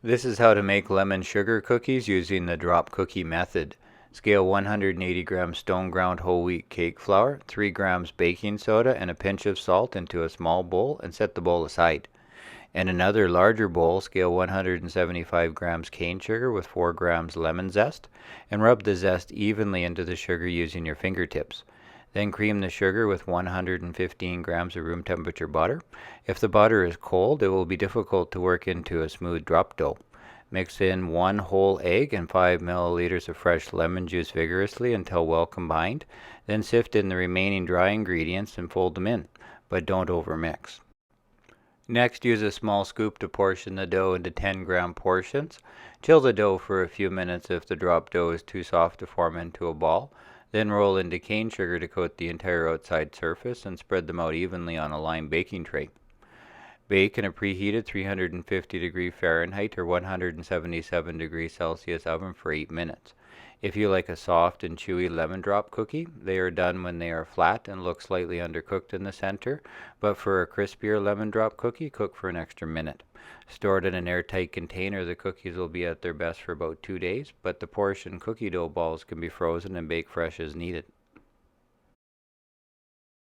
This is how to make lemon sugar cookies using the drop cookie method. Scale 180 grams stone ground whole wheat cake flour, 3 grams baking soda, and a pinch of salt into a small bowl and set the bowl aside. In another larger bowl, scale 175 grams cane sugar with 4 grams lemon zest and rub the zest evenly into the sugar using your fingertips. Then cream the sugar with 115 grams of room temperature butter. If the butter is cold, it will be difficult to work into a smooth drop dough. Mix in 1 whole egg and 5 milliliters of fresh lemon juice vigorously until well combined. Then sift in the remaining dry ingredients and fold them in, but don't overmix. Next, use a small scoop to portion the dough into 10-gram portions. Chill the dough for a few minutes if the drop dough is too soft to form into a ball. Then roll into cane sugar to coat the entire outside surface and spread them out evenly on a lined baking tray. Bake in a preheated 350 degree Fahrenheit or 177 degrees Celsius oven for 8 minutes. If you like a soft and chewy lemon drop cookie, they are done when they are flat and look slightly undercooked in the center, but for a crispier lemon drop cookie, cook for an extra minute. Stored in an airtight container, the cookies will be at their best for about 2 days, but the portion cookie dough balls can be frozen and baked fresh as needed.